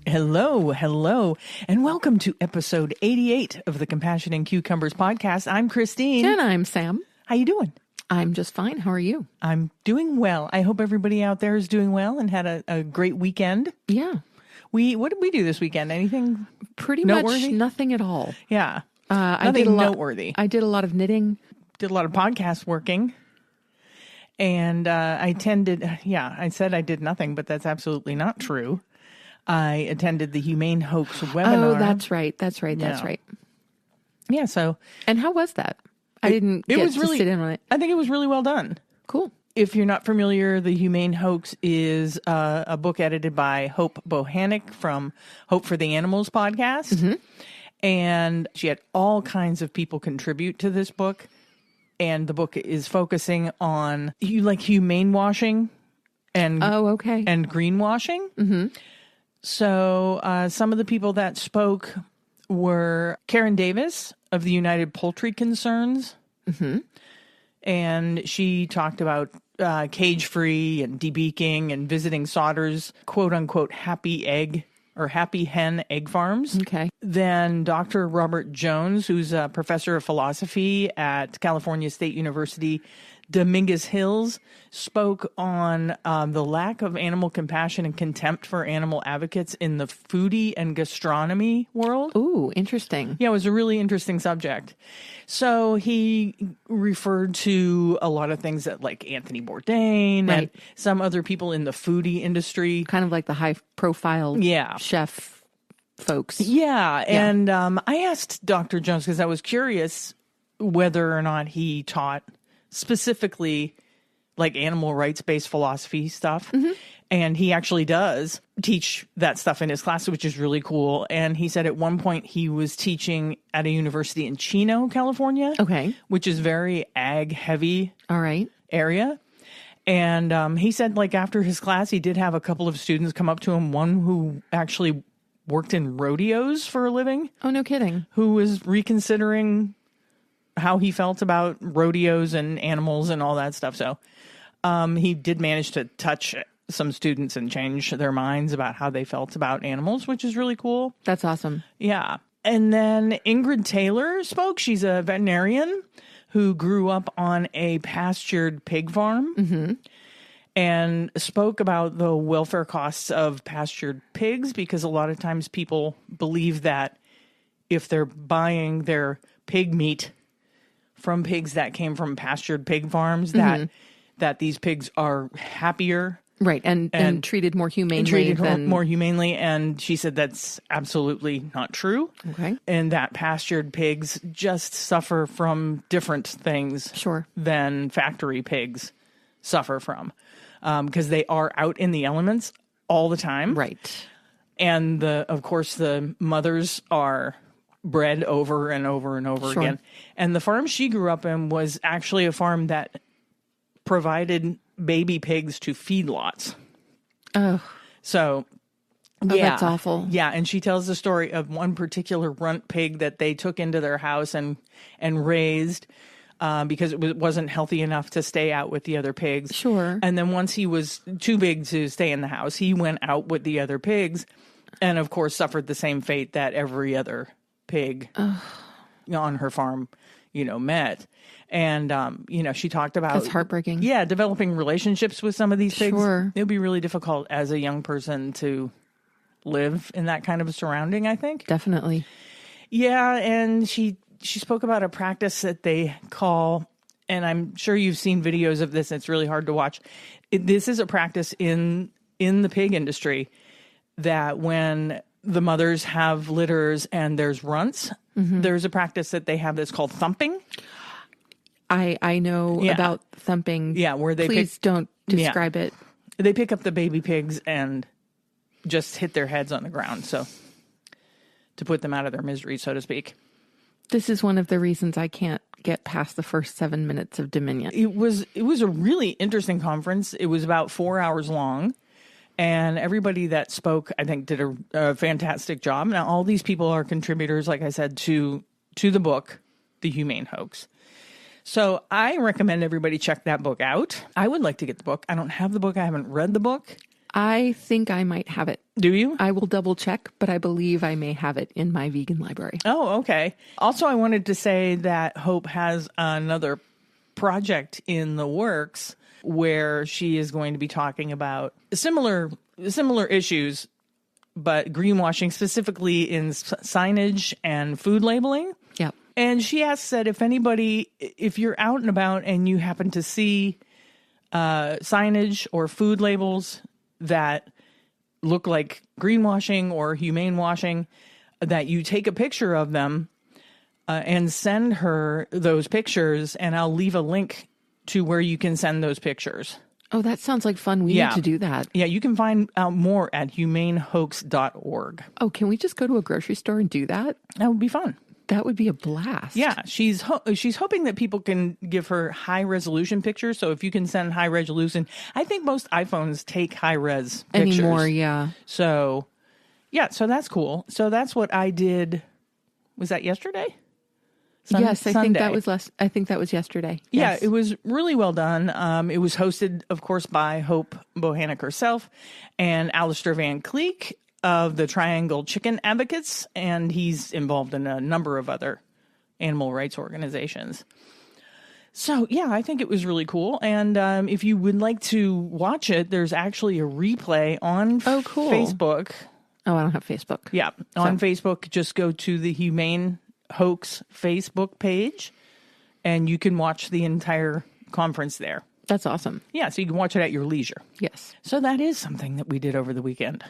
Hello, and welcome to episode 88 of the Compassion and Cucumbers podcast. I'm Christine. And I'm Sam. How you doing? I'm just fine. How are you? I'm doing well. I hope everybody out there is doing well and had a great weekend. Yeah. What did we do this weekend? Anything Pretty noteworthy? much nothing at all. Yeah. Nothing noteworthy. I did a lot of knitting. Did a lot of podcast working. And I said I did nothing, but that's absolutely not true. I attended the Humane Hoax webinar. Oh, that's right. Yeah, so. And how was that? I didn't sit in on it. I think it was really well done. Cool. If you're not familiar, the Humane Hoax is a book edited by Hope Bohannick from Hope for the Animals podcast. Mm-hmm. And she had all kinds of people contribute to this book. And the book is focusing on humane washing and and greenwashing. Mm-hmm. So some of the people that spoke were Karen Davis of the United Poultry Concerns. Mm-hmm. And she talked about cage-free and debeaking and visiting Sauter's quote-unquote happy egg or happy hen egg farms. Okay. Then Dr. Robert Jones, who's a professor of philosophy at California State University, Dominguez Hills, spoke on the lack of animal compassion and contempt for animal advocates in the foodie and gastronomy world. Ooh, interesting. Yeah, it was a really interesting subject. So he referred to a lot of things that like Anthony Bourdain and some other people in the foodie industry. Kind of like the high-profile chef folks. Yeah, and I asked Dr. Jones because I was curious whether or not he taught specifically like animal rights-based philosophy stuff. Mm-hmm. And he actually does teach that stuff in his class, which is really cool. And he said at one point he was teaching at a university in Chino, California. Okay. Which is very ag-heavy area. And he said like after his class, he did have a couple of students come up to him, one who actually worked in rodeos for a living. Oh, no kidding. Who was reconsidering how he felt about rodeos and animals and all that stuff. So he did manage to touch some students and change their minds about how they felt about animals, which is really cool. That's awesome. Yeah. And then Ingrid Taylor spoke. She's a veterinarian who grew up on a pastured pig farm and spoke about the welfare costs of pastured pigs, because a lot of times people believe that if they're buying their pig meat from pigs that came from pastured pig farms, that these pigs are happier. Right, and treated more humanely. More humanely, and she said that's absolutely not true. Okay. And that pastured pigs just suffer from different things than factory pigs suffer from, because they are out in the elements all the time. Right. And of course the mothers are bred over and over and over again. And the farm she grew up in was actually a farm that provided baby pigs to feedlots. Oh. So, that's awful. Yeah, and she tells the story of one particular runt pig that they took into their house and raised because it wasn't healthy enough to stay out with the other pigs. Sure. And then once he was too big to stay in the house, he went out with the other pigs and, of course, suffered the same fate that every other pig on her farm, met. And, she talked about... That's heartbreaking. Yeah, developing relationships with some of these pigs. Sure. It would be really difficult as a young person to live in that kind of a surrounding, I think. Definitely. Yeah, and she spoke about a practice that they call, and I'm sure you've seen videos of this, and it's really hard to watch. This is a practice in the pig industry that when the mothers have litters and there's runts, there's a practice that they have that's called thumping. I know about thumping. Yeah, where they Please don't describe it. They pick up the baby pigs and just hit their heads on the ground, so to put them out of their misery, so to speak. This is one of the reasons I can't get past the first 7 minutes of Dominion. It was a really interesting conference. It was about 4 hours long, and everybody that spoke, I think, did a fantastic job. Now, all these people are contributors, like I said, to the book, The Humane Hoax. So I recommend everybody check that book out. I would like to get the book. I don't have the book. I haven't read the book. I think I might have it. Do you? I will double check, but I believe I may have it in my vegan library. Oh, okay. Also, I wanted to say that Hope has another project in the works where she is going to be talking about similar issues, but greenwashing specifically in signage and food labeling. Yep. And she asks that if you're out and about and you happen to see signage or food labels that look like greenwashing or humane washing, that you take a picture of them and send her those pictures, and I'll leave a link to where you can send those pictures. Oh, that sounds like fun. We need to do that. Yeah, you can find out more at humanehoax.org. Oh, can we just go to a grocery store and do that? That would be fun. That would be a blast. Yeah, she's hoping that people can give her high resolution pictures. So if you can send high resolution, I think most iPhones take high res pictures anymore. Yeah. So so that's cool. So that's what I did. Was that yesterday? Yes, I think that was yesterday. Yeah, Yes. it was really well done. It was hosted, of course, by Hope Bohanec herself and Alistair Van Cleek of the Triangle Chicken Advocates, and he's involved in a number of other animal rights organizations. So, yeah, I think it was really cool. And if you would like to watch it, there's actually a replay on Facebook. Oh, I don't have Facebook. Yeah, on Facebook, just go to the Humane Hoax Facebook page, and you can watch the entire conference there. That's awesome. Yeah, so you can watch it at your leisure. Yes. So that is something that we did over the weekend.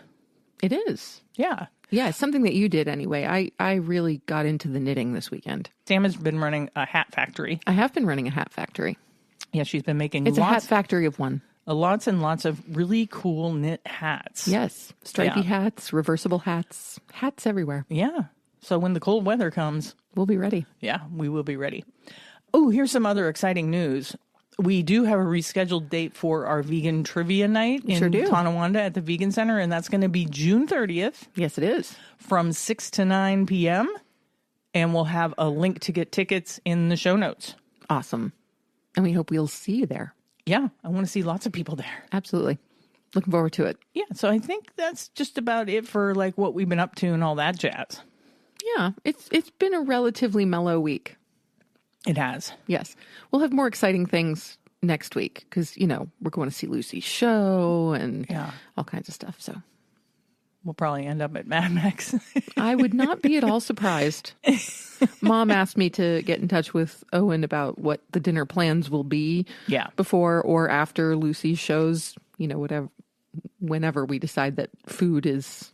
It is. Yeah. Yeah, it's something that you did anyway. I really got into the knitting this weekend. Sam has been running a hat factory. I have been running a hat factory. Yeah, she's been making It's a hat factory of one. Lots and lots of really cool knit hats. Yes. Stripy hats, reversible hats, hats everywhere. Yeah. So when the cold weather comes, we'll be ready. Yeah, we will be ready. Oh, here's some other exciting news. We do have a rescheduled date for our vegan trivia night in Tonawanda at the Vegan Center, and that's going to be June 30th. Yes, it is. From 6 to 9 p.m., and we'll have a link to get tickets in the show notes. Awesome. And we hope we'll see you there. Yeah, I want to see lots of people there. Absolutely. Looking forward to it. Yeah, so I think that's just about it for like what we've been up to and all that jazz. Yeah, it's been a relatively mellow week. It has. Yes. We'll have more exciting things next week because, we're going to see Lucy's show and all kinds of stuff. So we'll probably end up at Mad Max. I would not be at all surprised. Mom asked me to get in touch with Owen about what the dinner plans will be before or after Lucy's shows, whenever we decide that food is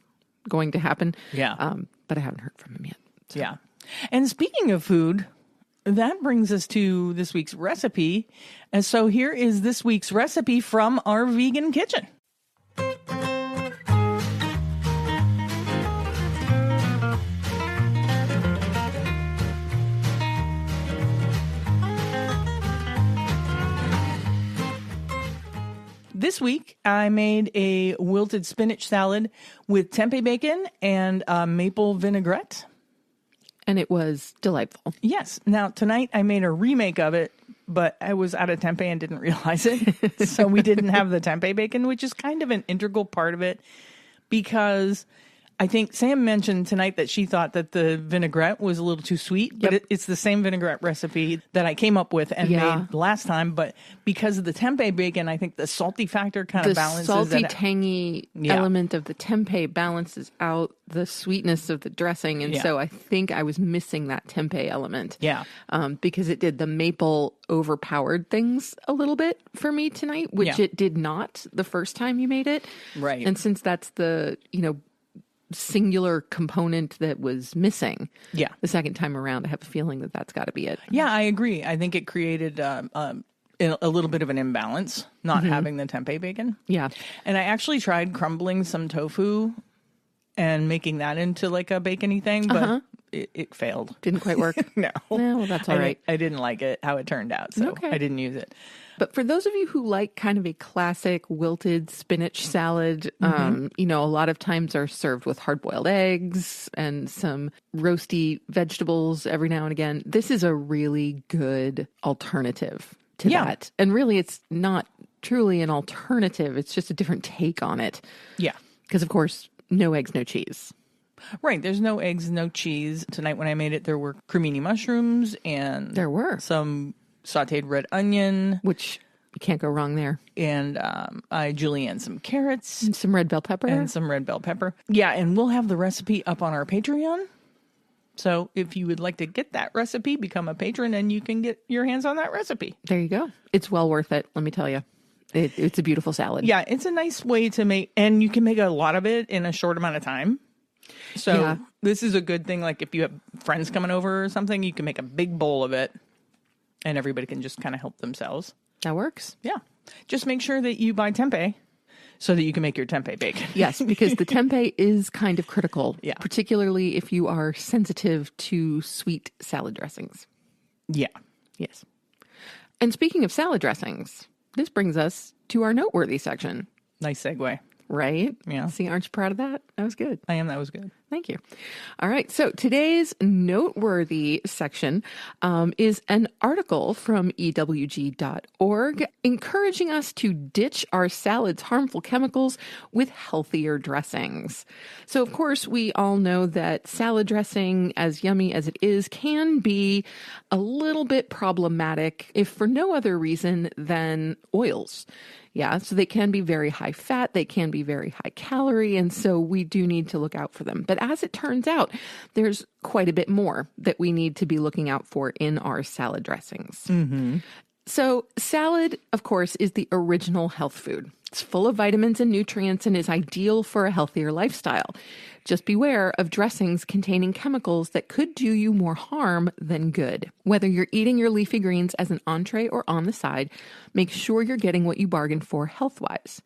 going to happen. Yeah. But I haven't heard from him yet. So. Yeah. And speaking of food, that brings us to this week's recipe. And so here is this week's recipe from our vegan kitchen. This week, I made a wilted spinach salad with tempeh bacon and maple vinaigrette. And it was delightful. Yes. Now, tonight I made a remake of it, but I was out of tempeh and didn't realize it. So we didn't have the tempeh bacon, which is kind of an integral part of it because I think Sam mentioned tonight that she thought that the vinaigrette was a little too sweet, but it's the same vinaigrette recipe that I came up with and made last time. But because of the tempeh bacon, I think the salty factor kind of balances the salty, tangy element of the tempeh balances out the sweetness of the dressing. And so I think I was missing that tempeh element. Yeah. Because it did the maple overpowered things a little bit for me tonight, which it did not the first time you made it. Right. And since that's the, singular component that was missing the second time around, I have a feeling that that's got to be it. Yeah, I agree. I think it created a little bit of an imbalance not having the tempeh bacon. Yeah. And I actually tried crumbling some tofu and making that into like a bacon-y thing, but it failed. Didn't quite work. No. Well, that's all right. I didn't like it, how it turned out, so I didn't use it. But for those of you who like kind of a classic wilted spinach salad, a lot of times are served with hard-boiled eggs and some roasty vegetables every now and again. This is a really good alternative to that. And really, it's not truly an alternative. It's just a different take on it. Yeah. Because, of course, no eggs, no cheese. Right. There's no eggs, no cheese. Tonight when I made it, there were cremini mushrooms and there were some sauteed red onion. Which you can't go wrong there. And I julienned some carrots. And some red bell pepper. Yeah, and we'll have the recipe up on our Patreon. So if you would like to get that recipe, become a patron and you can get your hands on that recipe. There you go. It's well worth it, let me tell you. It's a beautiful salad. Yeah, it's a nice way to make, and you can make a lot of it in a short amount of time. So This is a good thing. Like if you have friends coming over or something, you can make a big bowl of it and everybody can just kind of help themselves. That works. Yeah. Just make sure that you buy tempeh so that you can make your tempeh bacon. Yes, because the tempeh is kind of critical, particularly if you are sensitive to sweet salad dressings. Yeah. Yes. And speaking of salad dressings, this brings us to our noteworthy section. Nice segue. Right? Yeah. See, aren't you proud of that? That was good. I am. That was good. Thank you. All right. So today's noteworthy section is an article from EWG.org encouraging us to ditch our salad's harmful chemicals with healthier dressings. So, of course, we all know that salad dressing, as yummy as it is, can be a little bit problematic, if for no other reason than oils. Yeah, so they can be very high fat, they can be very high calorie, and so we do need to look out for them. But as it turns out, there's quite a bit more that we need to be looking out for in our salad dressings. Mm-hmm. So salad, of course, is the original health food. It's full of vitamins and nutrients and is ideal for a healthier lifestyle. Just beware of dressings containing chemicals that could do you more harm than good. Whether you're eating your leafy greens as an entree or on the side, make sure you're getting what you bargained for health-wise.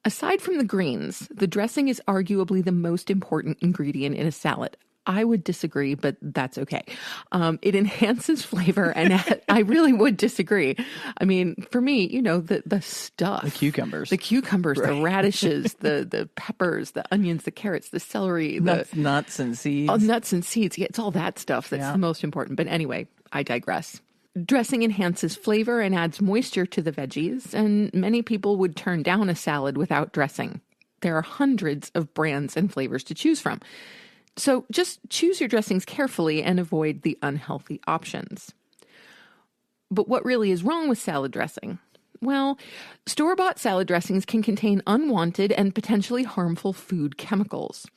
Aside from the greens, the dressing is arguably the most important ingredient in a salad. I would disagree, but that's okay. It enhances flavor, and I really would disagree. I mean, for me, you know, the stuff. The cucumbers. Right. The radishes, the peppers, the onions, the carrots, the celery. Nuts and seeds. Oh, nuts and seeds. Yeah, it's all that stuff that's the most important. But anyway, I digress. Dressing enhances flavor and adds moisture to the veggies, and many people would turn down a salad without dressing. There are hundreds of brands and flavors to choose from. So just choose your dressings carefully and avoid the unhealthy options. But what really is wrong with salad dressing? Well, store-bought salad dressings can contain unwanted and potentially harmful food chemicals.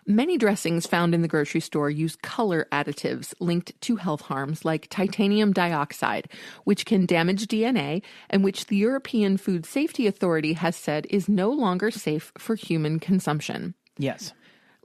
Many dressings found in the grocery store use color additives linked to health harms like titanium dioxide, which can damage DNA and which the European Food Safety Authority has said is no longer safe for human consumption. Yes.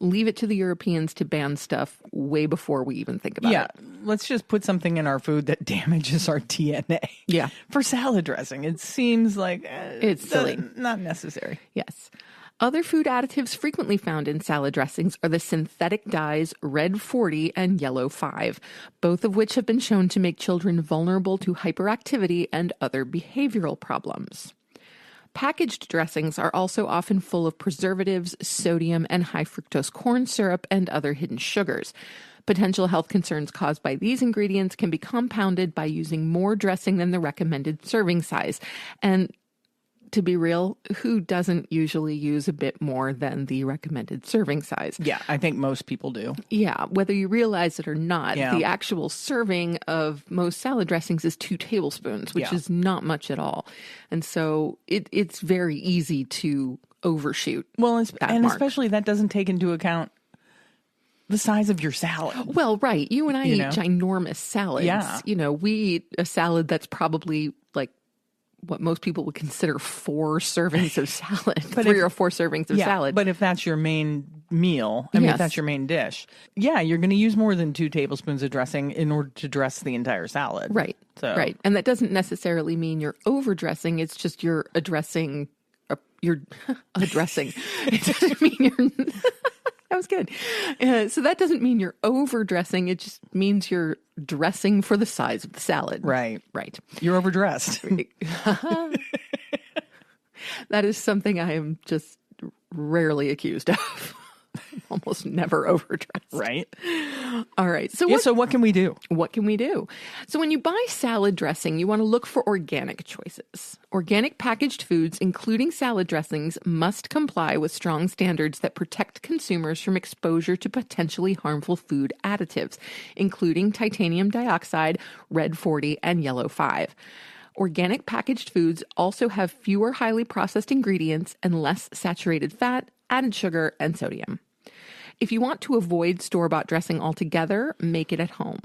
Leave it to the Europeans to ban stuff way before we even think about it. Yeah, let's just put something in our food that damages our DNA. Yeah. For salad dressing, it seems like it's silly. Not necessary. Yes. Other food additives frequently found in salad dressings are the synthetic dyes Red 40 and Yellow 5, both of which have been shown to make children vulnerable to hyperactivity and other behavioral problems. Packaged dressings are also often full of preservatives, sodium, and high fructose corn syrup and other hidden sugars. Potential health concerns caused by these ingredients can be compounded by using more dressing than the recommended serving size. And to be real, who doesn't usually use a bit more than the recommended serving size? Yeah, I think most people do. Yeah, whether you realize it or not, the actual serving of most salad dressings is 2 tablespoons, which is not much at all. And so it's very easy to overshoot. Well, especially that doesn't take into account the size of your salad. Well, right. You and I eat ginormous salads. Yeah. You know, we eat a salad that's probably like what most people would consider 4 servings of salad, 3 or 4 servings of salad. But if that's your main meal, if that's your main dish, you're going to use more than 2 tablespoons of dressing in order to dress the entire salad. Right. So. Right. And that doesn't necessarily mean you're overdressing. It's just you're addressing. You're addressing. It doesn't mean you're. That was good. So that doesn't mean you're overdressing. It just means you're dressing for the size of the salad. Right. Right. You're overdressed. That is something I am just rarely accused of. almost never overdressed. Right. All right. So what can we do? What can we do? So when you buy salad dressing, you want to look for organic choices. Organic packaged foods, including salad dressings, must comply with strong standards that protect consumers from exposure to potentially harmful food additives, including titanium dioxide, red 40, and yellow 5. Organic packaged foods also have fewer highly processed ingredients and less saturated fat, added sugar, and sodium. If you want to avoid store-bought dressing altogether, make it at home.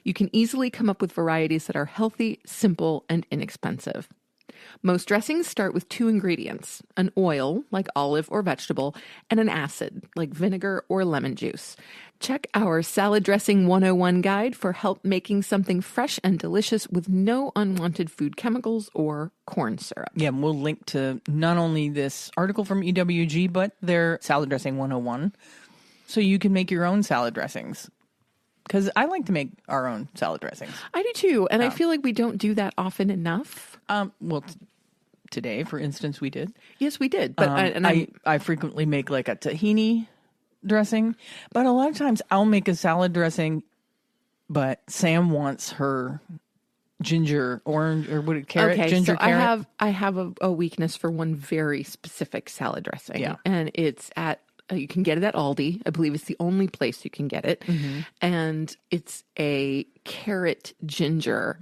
You can easily come up with varieties that are healthy, simple, and inexpensive. Most dressings start with 2 ingredients, an oil, like olive or vegetable, and an acid, like vinegar or lemon juice. Check our Salad Dressing 101 guide for help making something fresh and delicious with no unwanted food chemicals or corn syrup. Yeah, and we'll link to not only this article from EWG, but their Salad Dressing 101, so you can make your own salad dressings. Because I like to make our own salad dressings. I do too, and I feel like we don't do that often enough. Today, for instance, we did. Yes, we did. But I frequently make like a tahini dressing, but a lot of times I'll make a salad dressing, but Sam wants her ginger, orange, or what? Carrot, okay, ginger, so carrot. I have a weakness for one very specific salad dressing. Yeah, and it's at. You can get it at Aldi. I believe it's the only place you can get it. Mm-hmm. And it's a carrot ginger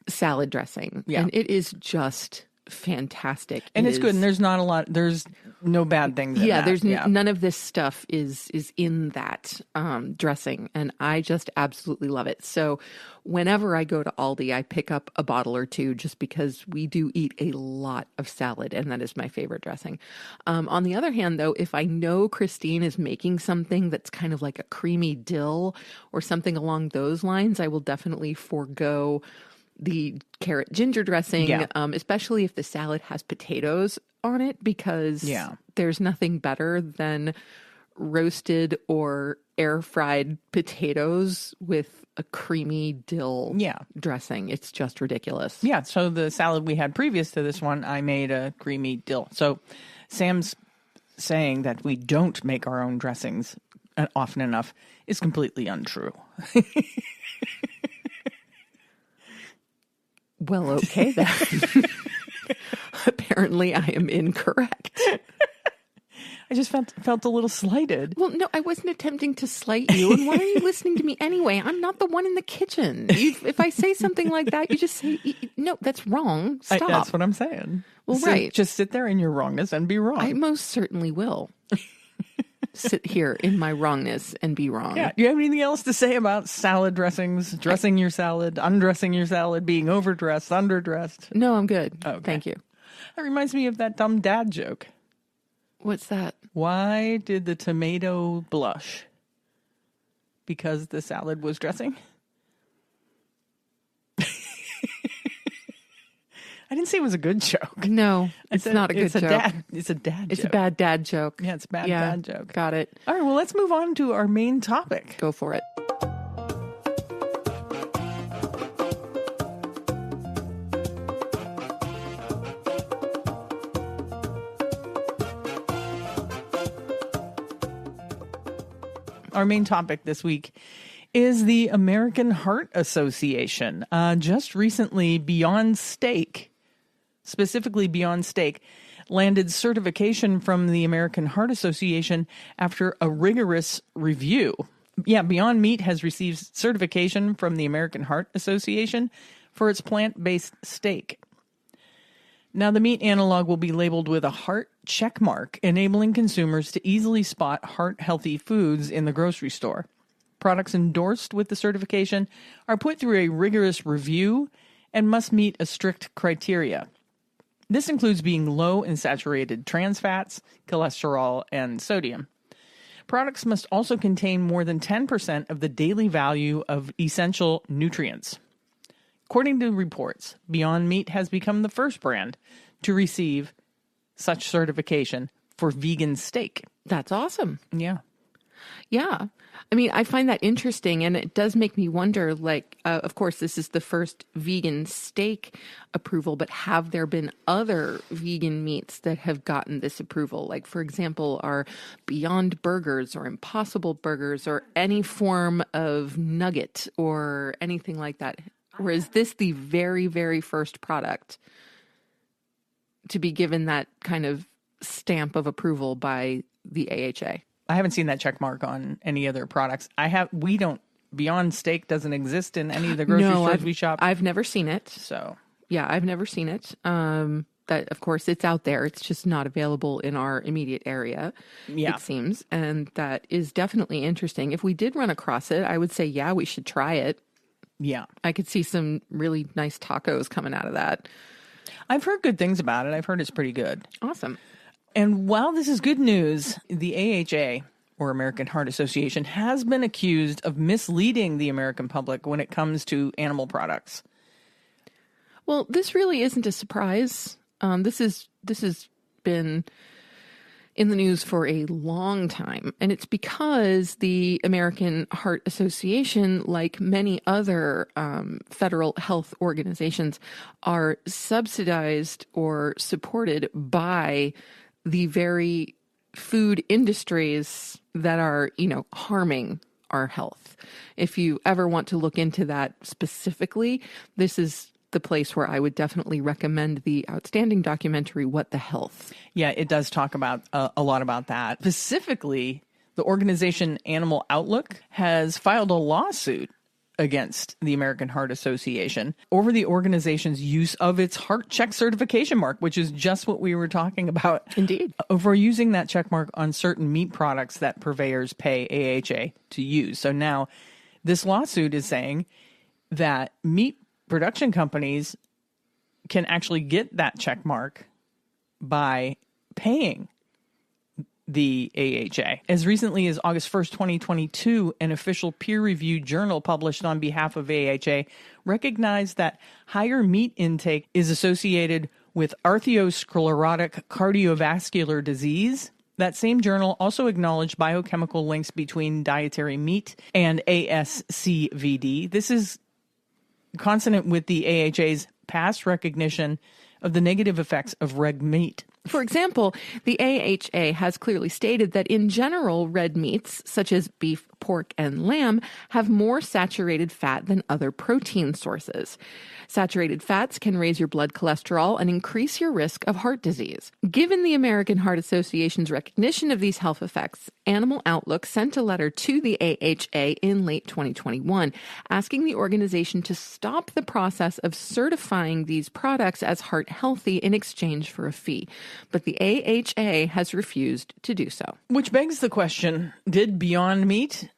salad dressing. Yeah. And it is just fantastic. And it's good. And there's no bad things in that. None of this stuff is in that dressing. And I just absolutely love it. So whenever I go to Aldi, I pick up a bottle or 2 just because we do eat a lot of salad, and that is my favorite dressing. On the other hand, though, if I know Christine is making something that's kind of like a creamy dill or something along those lines, I will definitely forego the carrot ginger dressing, especially if the salad has potatoes on it, because there's nothing better than roasted or air fried potatoes with a creamy dill dressing. It's just ridiculous. Yeah. So the salad we had previous to this one, I made a creamy dill. So Sam's saying that we don't make our own dressings often enough is completely untrue. Well, okay then. Apparently I am incorrect. I just felt a little slighted. Well, no, I wasn't attempting to slight you. And why are you listening to me anyway? I'm not the one in the kitchen. If I say something like that, you just say, no, that's wrong. Stop. That's what I'm saying. Well, right. Just sit there in your wrongness and be wrong. I most certainly will. Sit here in my wrongness and be wrong. Yeah. Do you have anything else to say about salad dressings, dressing your salad, undressing your salad, being overdressed, underdressed? No, I'm good. Okay. Thank you. That reminds me of that dumb dad joke. What's that? Why did the tomato blush? Because the salad was dressing? I didn't say it was a good joke. No, it's not a good joke. It's a dad joke. It's a bad dad joke. Yeah, it's a bad dad joke. Got it. All right, well, let's move on to our main topic. Go for it. Our main topic this week is the American Heart Association. Just recently, Beyond Steak, specifically Beyond Steak, landed certification from the American Heart Association after a rigorous review. Yeah, Beyond Meat has received certification from the American Heart Association for its plant-based steak. Now, the meat analog will be labeled with a heart check mark, enabling consumers to easily spot heart-healthy foods in the grocery store. Products endorsed with the certification are put through a rigorous review and must meet a strict criteria. This includes being low in saturated trans fats, cholesterol, and sodium. Products must also contain more than 10% of the daily value of essential nutrients. According to reports, Beyond Meat has become the first brand to receive such certification for vegan steak. That's awesome. Yeah. Yeah. I mean, I find that interesting, and it does make me wonder, like, of course, this is the first vegan steak approval, but have there been other vegan meats that have gotten this approval? Like, for example, are Beyond Burgers or Impossible Burgers or any form of nugget or anything like that? Or is this the very, very first product to be given that kind of stamp of approval by the AHA? I haven't seen that check mark on any other products. We don't, Beyond Steak doesn't exist in any of the grocery stores we shop. I've never seen it. So, yeah, I've never seen it. That, of course, it's out there. It's just not available in our immediate area, it seems. And that is definitely interesting. If we did run across it, I would say, yeah, we should try it. Yeah. I could see some really nice tacos coming out of that. I've heard good things about it. I've heard it's pretty good. Awesome. And while this is good news, the AHA, or American Heart Association, has been accused of misleading the American public when it comes to animal products. Well, this really isn't a surprise. This has been in the news for a long time, and it's because the American Heart Association, like many other federal health organizations, are subsidized or supported by the very food industries that are, harming our health. If you ever want to look into that specifically, this is the place where I would definitely recommend the outstanding documentary, What the Health. Yeah, it does talk about a lot about that. Specifically, the organization Animal Outlook has filed a lawsuit against the American Heart Association over the organization's use of its heart check certification mark, which is just what we were talking about. Indeed. Over using that check mark on certain meat products that purveyors pay AHA to use. So now this lawsuit is saying that meat production companies can actually get that check mark by paying the AHA. As recently as August 1st, 2022, an official peer-reviewed journal published on behalf of AHA recognized that higher meat intake is associated with arteriosclerotic cardiovascular disease. That same journal also acknowledged biochemical links between dietary meat and ASCVD. This is consonant with the AHA's past recognition of the negative effects of red meat. For example, the AHA has clearly stated that in general, red meats, such as beef, pork, and lamb, have more saturated fat than other protein sources. Saturated fats can raise your blood cholesterol and increase your risk of heart disease. Given the American Heart Association's recognition of these health effects, Animal Outlook sent a letter to the AHA in late 2021, asking the organization to stop the process of certifying these products as heart healthy in exchange for a fee. But the AHA has refused to do so. Which begs the question, did Beyond Meat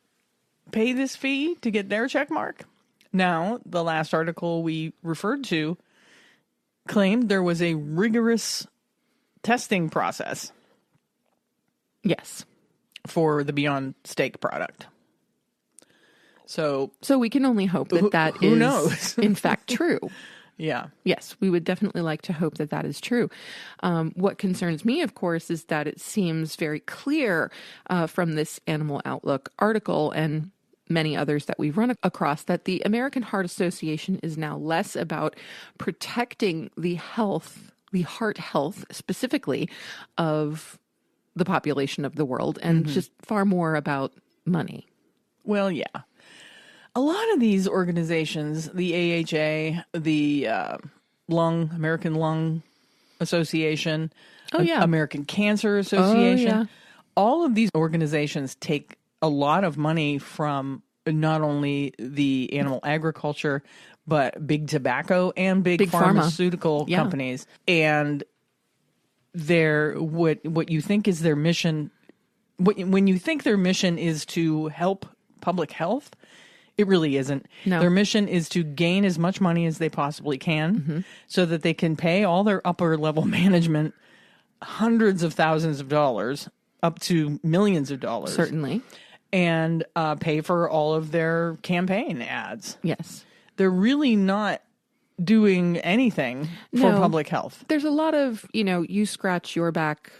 pay this fee to get their check mark? Now, the last article we referred to claimed there was a rigorous testing process. Yes. For the Beyond Steak product. So we can only hope that who knows? In fact true. Yeah. Yes, we would definitely like to hope that that is true. What concerns me, of course, is that it seems very clear from this Animal Outlook article and many others that we've run across that the American Heart Association is now less about protecting the heart health specifically of the population of the world and just far more about money. Well, yeah. A lot of these organizations, the AHA, the American Lung Association, American Cancer Association, all of these organizations take a lot of money from not only the animal agriculture, but big tobacco and big pharmaceutical companies. And what you think is their mission, when you think their mission is to help public health, it really isn't. No. Their mission is to gain as much money as they possibly can so that they can pay all their upper level management hundreds of thousands of dollars up to millions of dollars. Certainly. And pay for all of their campaign ads. Yes. They're really not doing anything for public health. There's a lot of, you scratch your back,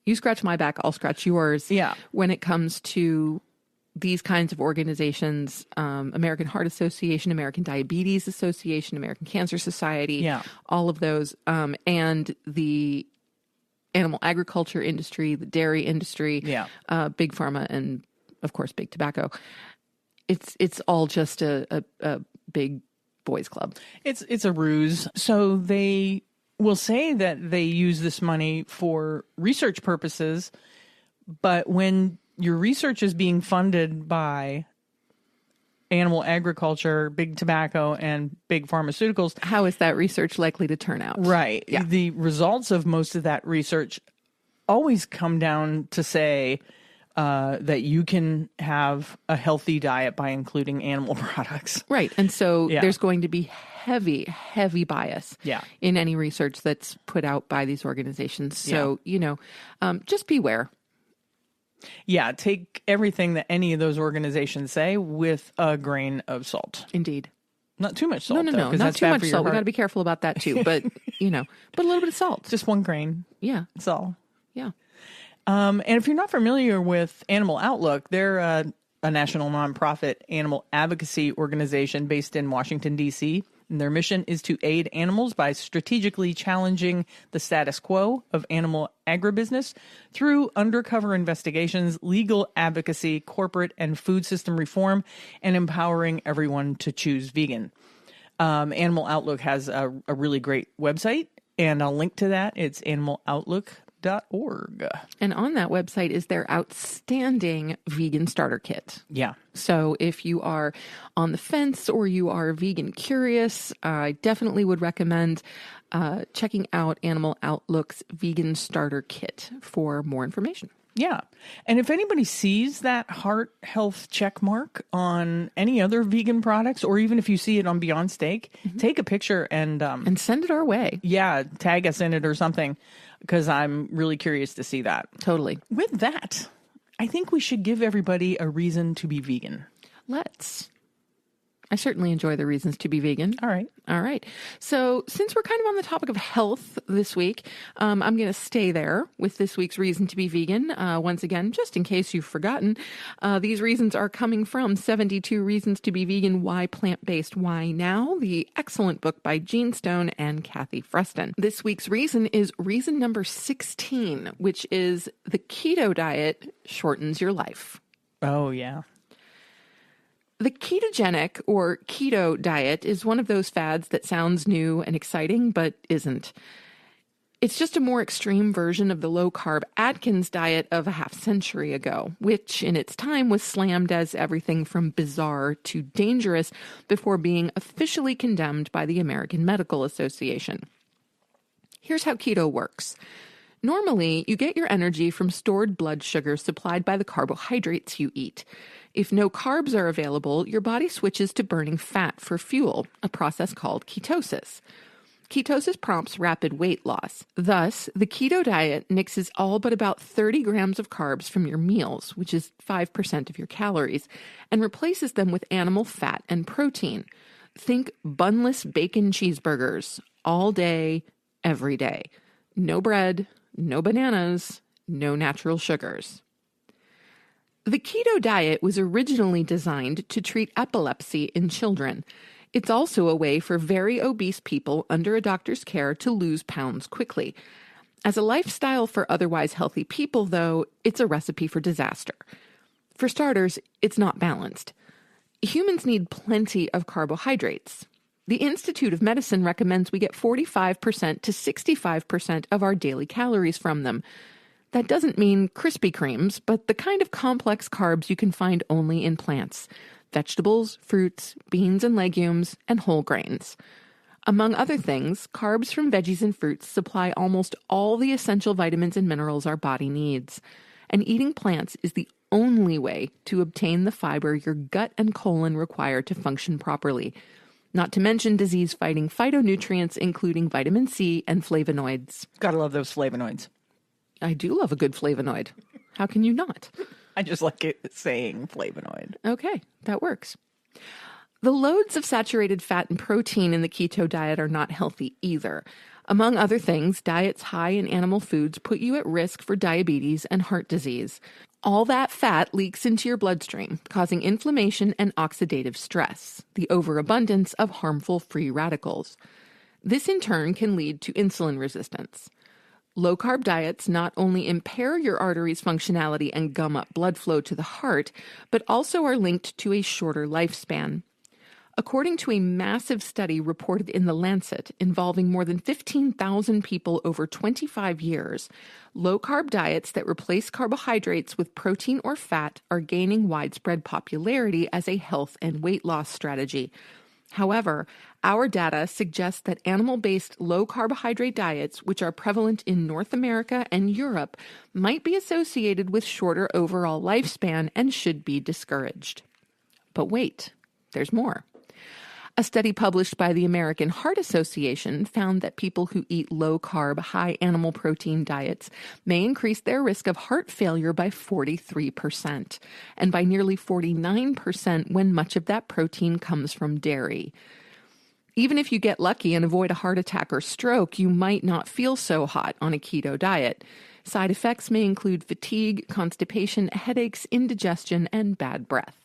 You scratch my back, I'll scratch yours. Yeah. When it comes to these kinds of organizations, American Heart Association, American Diabetes Association, American Cancer Society, all of those, and the animal agriculture industry, the dairy industry, big pharma, and of course, big tobacco. It's all just a big boys club. It's a ruse. So they will say that they use this money for research purposes, but when your research is being funded by animal agriculture, big tobacco, and big pharmaceuticals, how is that research likely to turn out? Right. Yeah. The results of most of that research always come down to say that you can have a healthy diet by including animal products. Right. And so there's going to be heavy bias in any research that's put out by these organizations. So, just beware. Yeah, take everything that any of those organizations say with a grain of salt. Indeed. Not too much salt. No, not too much salt. We got to be careful about that too. But, but a little bit of salt. Just one grain. Yeah. That's all. Yeah. And if you're not familiar with Animal Outlook, they're a national nonprofit animal advocacy organization based in Washington, D.C. And their mission is to aid animals by strategically challenging the status quo of animal agribusiness through undercover investigations, legal advocacy, corporate and food system reform, and empowering everyone to choose vegan. Animal Outlook has a really great website, and I'll link to that. It's animaloutlook.org. And on that website is their outstanding vegan starter kit. Yeah. So if you are on the fence or you are vegan curious, I definitely would recommend checking out Animal Outlook's vegan starter kit for more information. Yeah. And if anybody sees that heart health check mark on any other vegan products, or even if you see it on Beyond Steak, take a picture and send it our way. Yeah. Tag us in it or something, because I'm really curious to see that. Totally. With that, I think we should give everybody a reason to be vegan. Let's. I certainly enjoy the reasons to be vegan. All right. So since we're kind of on the topic of health this week, I'm going to stay there with this week's reason to be vegan. Once again, just in case you've forgotten, these reasons are coming from 72 Reasons to be Vegan, Why Plant-Based, Why Now? The excellent book by Gene Stone and Kathy Freston. This week's reason is reason number 16, which is the keto diet shortens your life. Oh, yeah. The ketogenic or keto diet is one of those fads that sounds new and exciting, but isn't. It's just a more extreme version of the low-carb Atkins diet of a half-century ago, which in its time was slammed as everything from bizarre to dangerous before being officially condemned by the American Medical Association. Here's how keto works. Normally, you get your energy from stored blood sugar supplied by the carbohydrates you eat. If no carbs are available, your body switches to burning fat for fuel, a process called ketosis. Ketosis prompts rapid weight loss. Thus, the keto diet nixes all but about 30 grams of carbs from your meals, which is 5% of your calories, and replaces them with animal fat and protein. Think bunless bacon cheeseburgers all day, every day. No bread, no bananas, no natural sugars. The keto diet was originally designed to treat epilepsy in children. It's also a way for very obese people under a doctor's care to lose pounds quickly. As a lifestyle for otherwise healthy people, though, it's a recipe for disaster. For starters, it's not balanced. Humans need plenty of carbohydrates. The Institute of Medicine recommends we get 45% to 65% of our daily calories from them. That doesn't mean Krispy Kremes, but the kind of complex carbs you can find only in plants: vegetables, fruits, beans and legumes, and whole grains. Among other things, carbs from veggies and fruits supply almost all the essential vitamins and minerals our body needs. And eating plants is the only way to obtain the fiber your gut and colon require to function properly. Not to mention disease-fighting phytonutrients, including vitamin C and flavonoids. Gotta love those flavonoids. I do love a good flavonoid. How can you not? I just like it saying flavonoid. Okay, that works. The loads of saturated fat and protein in the keto diet are not healthy either. Among other things, diets high in animal foods put you at risk for diabetes and heart disease. All that fat leaks into your bloodstream, causing inflammation and oxidative stress, the overabundance of harmful free radicals. This in turn can lead to insulin resistance. Low-carb diets not only impair your arteries' functionality and gum up blood flow to the heart, but also are linked to a shorter lifespan. According to a massive study reported in The Lancet involving more than 15,000 people over 25 years, low-carb diets that replace carbohydrates with protein or fat are gaining widespread popularity as a health and weight loss strategy. However, our data suggests that animal-based low-carbohydrate diets, which are prevalent in North America and Europe, might be associated with shorter overall lifespan and should be discouraged. But wait, there's more. A study published by the American Heart Association found that people who eat low-carb, high animal protein diets may increase their risk of heart failure by 43%, and by nearly 49% when much of that protein comes from dairy. Even if you get lucky and avoid a heart attack or stroke, you might not feel so hot on a keto diet. Side effects may include fatigue, constipation, headaches, indigestion, and bad breath.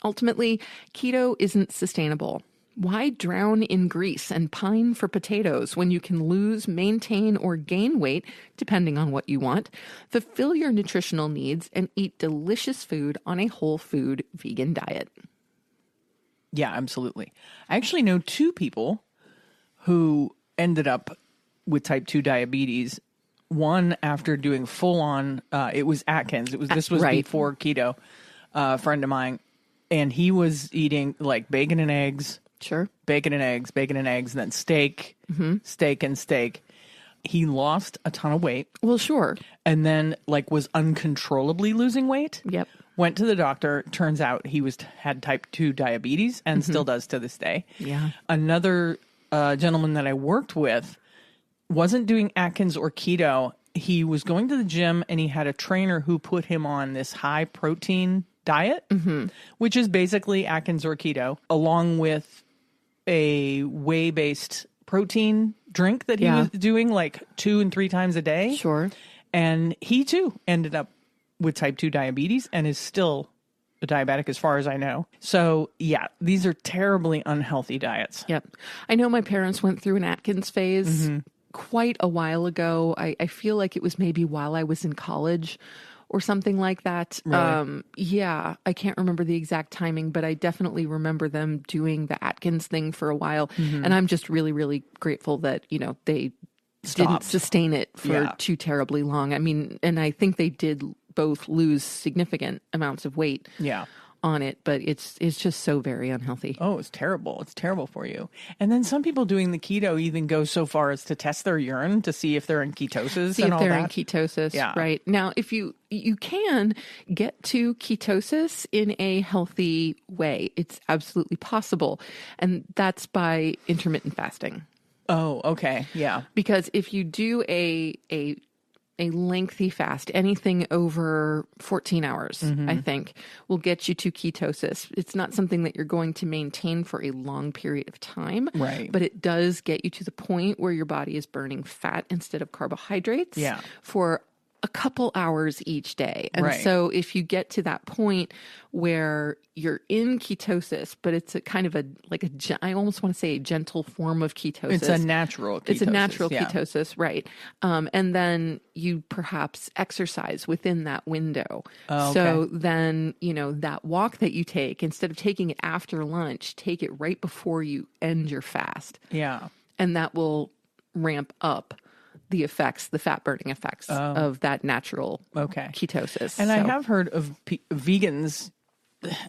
Ultimately, keto isn't sustainable. Why drown in grease and pine for potatoes when you can lose, maintain, or gain weight, depending on what you want, fulfill your nutritional needs, and eat delicious food on a whole food vegan diet? Yeah, absolutely. I actually know 2 people who ended up with type 2 diabetes. One after doing full on, it was Atkins. This was right before keto. A friend of mine. And he was eating like bacon and eggs. Sure. Bacon and eggs, and then steak, steak and steak. He lost a ton of weight. Well, sure. And then like was uncontrollably losing weight. Yep. Went to the doctor. Turns out he had type 2 diabetes and still does to this day. Yeah. Another gentleman that I worked with wasn't doing Atkins or keto. He was going to the gym and he had a trainer who put him on this high protein diet, which is basically Atkins or keto, along with a whey-based protein drink that he was doing like 2 and 3 times a day. Sure. And he too ended up with type 2 diabetes and is still a diabetic as far as I know. So yeah, these are terribly unhealthy diets. Yep. I know my parents went through an Atkins phase quite a while ago. I feel like it was maybe while I was in college or something like that. Really? Yeah, I can't remember the exact timing, but I definitely remember them doing the Atkins thing for a while. And I'm just really, really grateful that, they didn't sustain it for too terribly long. I mean, and I think they did both lose significant amounts of weight on it, but it's just so very unhealthy. Oh, it's terrible. It's terrible for you. And then some people doing the keto even go so far as to test their urine to see if they're in ketosis. See and if all they're that. in ketosis, right? Now, if you can get to ketosis in a healthy way, it's absolutely possible, and that's by intermittent fasting. Oh, okay, yeah. Because if you do a lengthy fast, anything over 14 hours, I think, will get you to ketosis. It's not something that you're going to maintain for a long period of time, right? But it does get you to the point where your body is burning fat instead of carbohydrates for a couple hours each day. And so if you get to that point where you're in ketosis, but it's a kind of I almost want to say a gentle form of ketosis. It's a natural ketosis. It's a natural ketosis, right. And then you perhaps exercise within that window. Oh, okay. So then, that walk that you take, instead of taking it after lunch, take it right before you end your fast. Yeah. And that will ramp up the fat burning effects of that natural ketosis. And I have heard of vegans.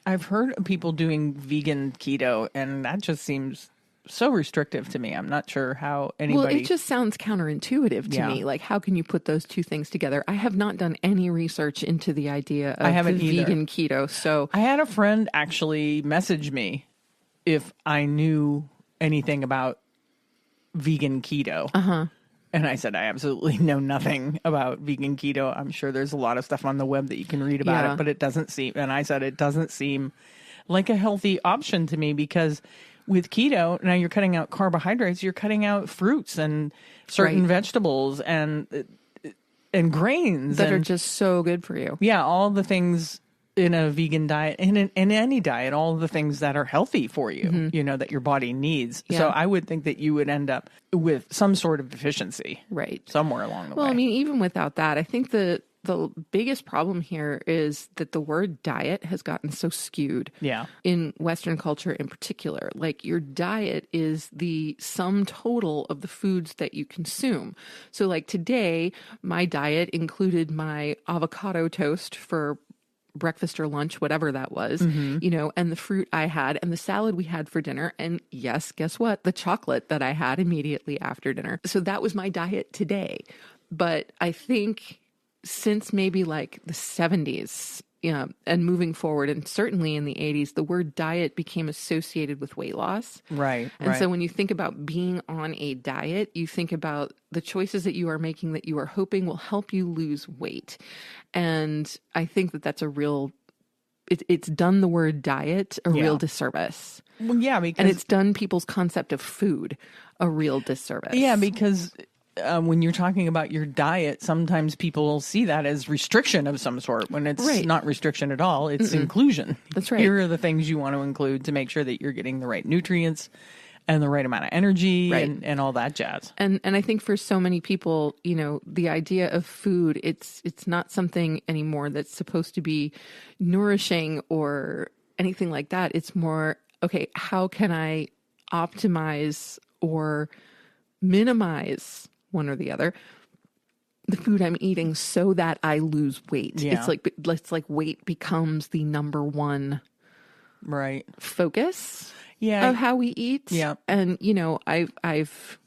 I've heard of people doing vegan keto, and that just seems so restrictive to me. I'm not sure how anybody... Well, it just sounds counterintuitive to me. Like, how can you put those two things together? I have not done any research into the idea of vegan keto. So I had a friend actually message me if I knew anything about vegan keto. And I said, I absolutely know nothing about vegan keto. I'm sure there's a lot of stuff on the web that you can read about it, but it doesn't seem, and I said, it doesn't seem like a healthy option to me, because with keto, now you're cutting out carbohydrates, you're cutting out fruits and certain vegetables and grains that are just so good for you. Yeah, all the things in a vegan diet, in any diet, all the things that are healthy for you, you know, that your body needs. Yeah. So I would think that you would end up with some sort of deficiency, somewhere along the way. Well, I mean, even without that, I think the biggest problem here is that the word diet has gotten so skewed. Yeah. In Western culture in particular. Like, your diet is the sum total of the foods that you consume. So like today, my diet included my avocado toast for breakfast or lunch, whatever that was, you know, and the fruit I had and the salad we had for dinner. And yes, guess what? The chocolate that I had immediately after dinner. So that was my diet today. But I think since maybe like the 70s, and moving forward, and certainly in the 80s, the word diet became associated with weight loss. Right. And so when you think about being on a diet, you think about the choices that you are making that you are hoping will help you lose weight. And I think that that's a real, it's done the word diet a real disservice. Well, yeah, because... And it's done people's concept of food a real disservice. Yeah, because... when you're talking about your diet, sometimes people see that as restriction of some sort, when it's not restriction at all. It's inclusion. That's right. Here are the things you want to include to make sure that you're getting the right nutrients and the right amount of energy and all that jazz. And I think for so many people, you know, the idea of food, it's not something anymore that's supposed to be nourishing or anything like that. It's more, okay, how can I optimize or minimize, one or the other, the food I'm eating so that I lose weight. Yeah. It's like weight becomes the number one focus of how we eat. Yeah. And you know, I've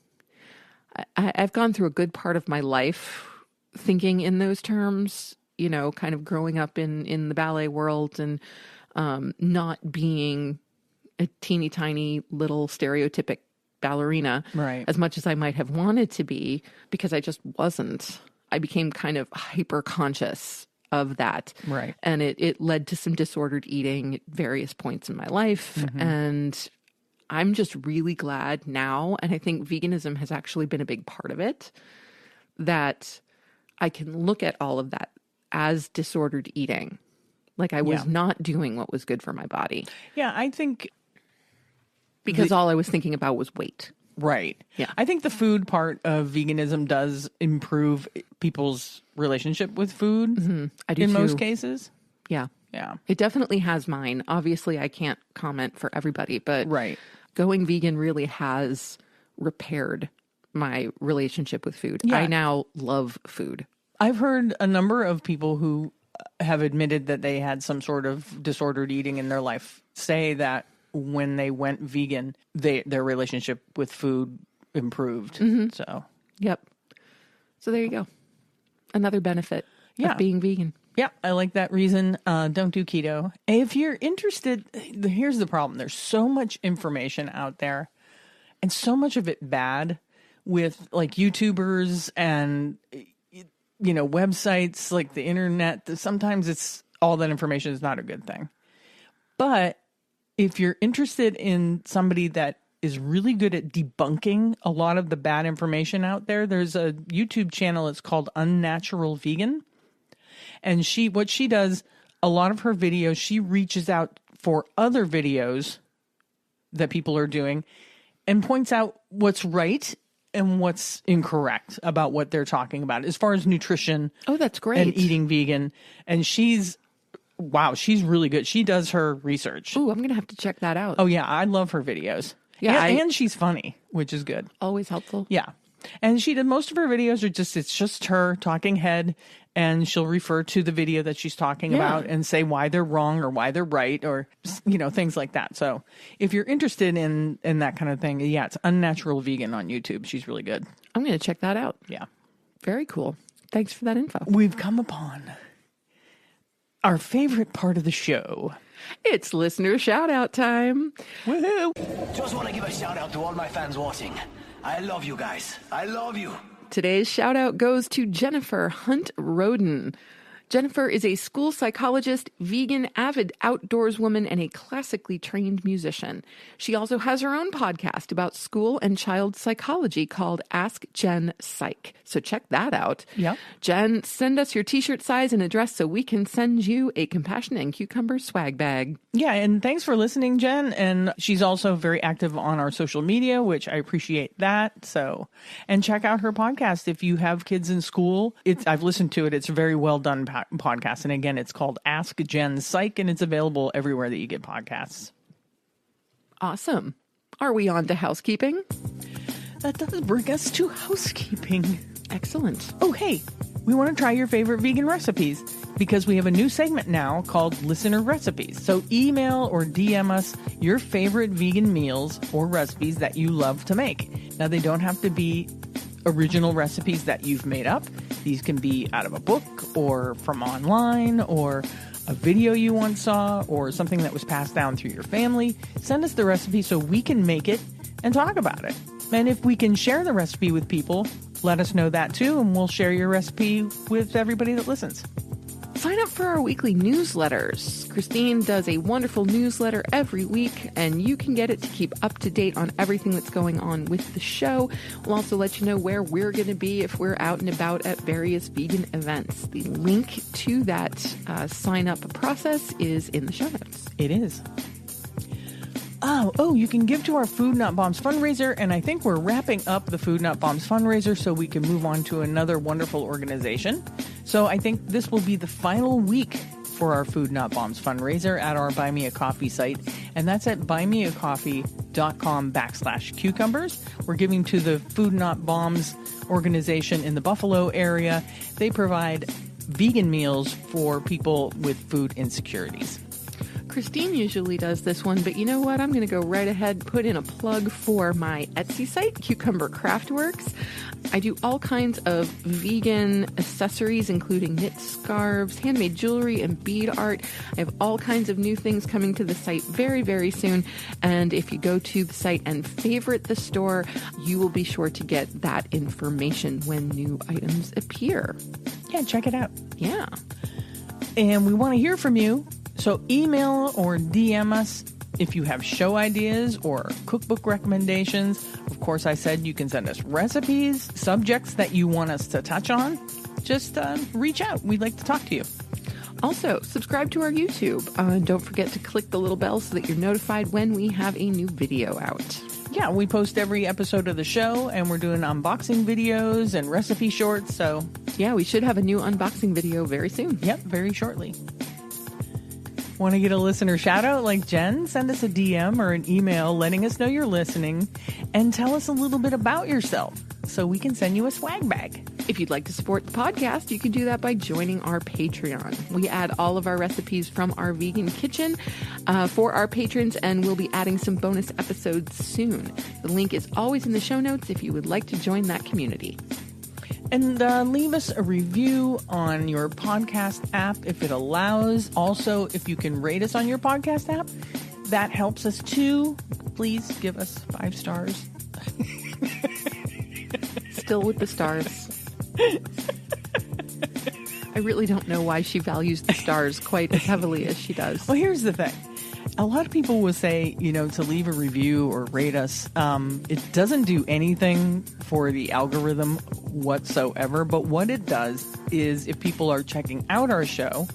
gone through a good part of my life thinking in those terms, you know, kind of growing up in the ballet world and not being a teeny tiny little stereotypic ballerina as much as I might have wanted to be, because I just wasn't. I became kind of hyper conscious of that. Right. And it led to some disordered eating at various points in my life. And I'm just really glad now, and I think veganism has actually been a big part of it, that I can look at all of that as disordered eating. Like I was not doing what was good for my body. Yeah, I think... Because all I was thinking about was weight. Right. Yeah. I think the food part of veganism does improve people's relationship with food I do in too. most cases. Yeah. Yeah. It definitely has mine. Obviously, I can't comment for everybody, but going vegan really has repaired my relationship with food. Yeah. I now love food. I've heard a number of people who have admitted that they had some sort of disordered eating in their life say that when they went vegan, their relationship with food improved. So, So there you go. Another benefit of being vegan. Yeah, I like that reason. Don't do keto. If you're interested, here's the problem. There's so much information out there, and so much of it bad, with like YouTubers and, you know, websites like the internet. Sometimes it's all that information is not a good thing. But if you're interested in somebody that is really good at debunking a lot of the bad information out there, there's a YouTube channel. It's called Unnatural Vegan. And what she does, a lot of her videos, she reaches out for other videos that people are doing and points out what's right and what's incorrect about what they're talking about as far as nutrition. Oh, that's great. And eating vegan. And she's really good. She does her research. Oh, I'm going to have to check that out. Oh, yeah. I love her videos. Yeah. And she's funny, which is good. Always helpful. Yeah. And she did most of her videos it's just her talking head, and she'll refer to the video that she's talking about and say why they're wrong or why they're right, or, you know, things like that. So if you're interested in that kind of thing, it's Unnatural Vegan on YouTube. She's really good. I'm going to check that out. Yeah. Very cool. Thanks for that info. We've come upon our favorite part of the show. It's listener shout out time. Woohoo! Just want to give a shout out to all my fans watching. I love you guys. I love you. Today's shout out goes to Jennifer Hunt Roden. Jennifer is a school psychologist, vegan, avid outdoors woman, and a classically trained musician. She also has her own podcast about school and child psychology called Ask Jen Psych. So check that out. Yep. Jen, send us your t-shirt size and address so we can send you a Compassion and Cucumber swag bag. Yeah, and thanks for listening, Jen. And she's also very active on our social media, which I appreciate that. So, and check out her podcast if you have kids in school. I've listened to it. It's a very well done podcast. And again, it's called Ask Jen Psych, and it's available everywhere that you get podcasts. Awesome. Are we on to housekeeping? That does bring us to housekeeping. Excellent. Oh, hey, we want to try your favorite vegan recipes because we have a new segment now called Listener Recipes. So email or DM us your favorite vegan meals or recipes that you love to make. Now, they don't have to be original recipes that you've made up. These can be out of a book or from online or a video you once saw or something that was passed down through your family. Send us the recipe so we can make it and talk about it. And if we can share the recipe with people, let us know that too, and we'll share your recipe with everybody that listens. Sign up for our weekly newsletters. Christine does a wonderful newsletter every week, and you can get it to keep up to date on everything that's going on with the show. We'll also let you know where we're going to be if we're out and about at various vegan events. The link to that sign-up process is in the show notes. It is. Oh, you can give to our Food Not Bombs fundraiser, and I think we're wrapping up the Food Not Bombs fundraiser so we can move on to another wonderful organization. So I think this will be the final week for our Food Not Bombs fundraiser at our Buy Me a Coffee site, and that's at buymeacoffee.com/cucumbers. We're giving to the Food Not Bombs organization in the Buffalo area. They provide vegan meals for people with food insecurities. Christine usually does this one, but you know what? I'm going to go right ahead, put in a plug for my Etsy site, Cucumber Craftworks. I do all kinds of vegan accessories, including knit scarves, handmade jewelry, and bead art. I have all kinds of new things coming to the site very, very soon. And if you go to the site and favorite the store, you will be sure to get that information when new items appear. Yeah, check it out. Yeah. And we want to hear from you. So email or DM us if you have show ideas or cookbook recommendations. Of course, I said you can send us recipes, subjects that you want us to touch on. Just reach out. We'd like to talk to you. Also, subscribe to our YouTube. And don't forget to click the little bell so that you're notified when we have a new video out. Yeah, we post every episode of the show, and we're doing unboxing videos and recipe shorts. So yeah, we should have a new unboxing video very soon. Yep, very shortly. Want to get a listener shout out like Jen? Send us a DM or an email letting us know you're listening and tell us a little bit about yourself so we can send you a swag bag. If you'd like to support the podcast, you can do that by joining our Patreon. We add all of our recipes from our vegan kitchen for our patrons, and we'll be adding some bonus episodes soon. The link is always in the show notes if you would like to join that community. And leave us a review on your podcast app if it allows. Also, if you can rate us on your podcast app, that helps us too. Please give us 5 stars. Still with the stars. I really don't know why she values the stars quite as heavily as she does. Well, here's the thing. A lot of people will say, to leave a review or rate us. It doesn't do anything for the algorithm whatsoever. But what it does is if people are checking out our show,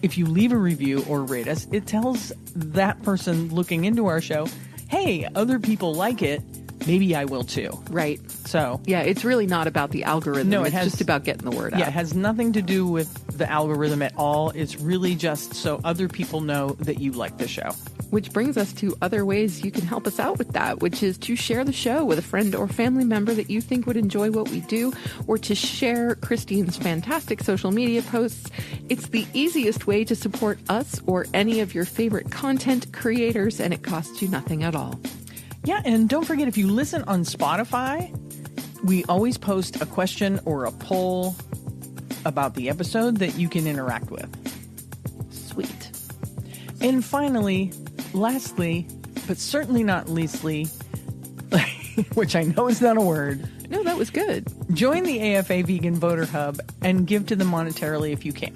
if you leave a review or rate us, it tells that person looking into our show, hey, other people like it. Maybe I will too. Right. So yeah, it's really not about the algorithm. No, it's just about getting the word out. Yeah, it has nothing to do with the algorithm at all. It's really just so other people know that you like the show. Which brings us to other ways you can help us out with that, which is to share the show with a friend or family member that you think would enjoy what we do, or to share Christine's fantastic social media posts. It's the easiest way to support us or any of your favorite content creators, and it costs you nothing at all. Yeah, and don't forget, if you listen on Spotify, we always post a question or a poll about the episode that you can interact with. Sweet. And finally, lastly, but certainly not leastly, which I know is not a word, No, that was good. Join the AFA Vegan Voter Hub and give to them monetarily if you can.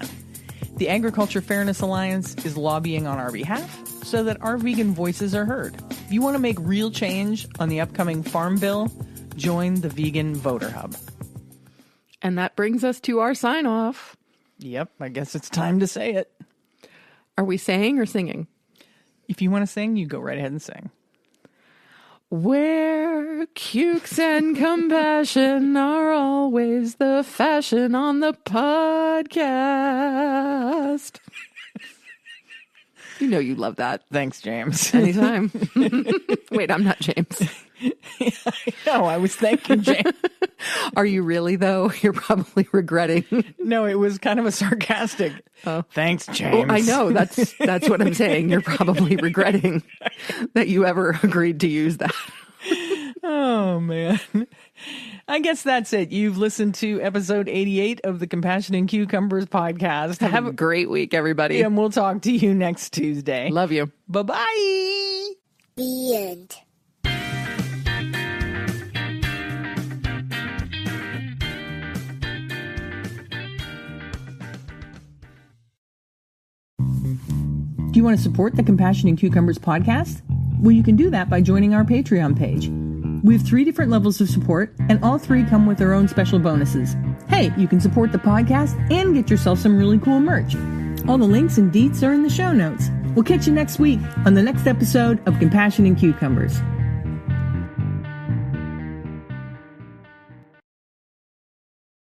The Agriculture Fairness Alliance is lobbying on our behalf so that our vegan voices are heard. If you want to make real change on the upcoming Farm Bill, join the Vegan Voter Hub. And that brings us to our sign-off. Yep, I guess it's time to say it. Are we saying or singing? If you want to sing, you go right ahead and sing. Where cukes and compassion are always the fashion on the podcast. You know you love that. Thanks, James. Anytime. Wait, I'm not James. No, I was thanking James. Are you really, though? You're probably regretting. No, it was kind of a sarcastic. Oh, thanks, James. Well, I know. That's what I'm saying. You're probably regretting that you ever agreed to use that. Oh, man. I guess that's it. You've listened to episode 88 of the Compassion and Cucumbers podcast. Have a great week, everybody. And we'll talk to you next Tuesday. Love you. Bye-bye. The end. Do you want to support the Compassion and Cucumbers podcast? Well, you can do that by joining our Patreon page. We have 3 different levels of support, and all 3 come with their own special bonuses. Hey, you can support the podcast and get yourself some really cool merch. All the links and deets are in the show notes. We'll catch you next week on the next episode of Compassion and Cucumbers.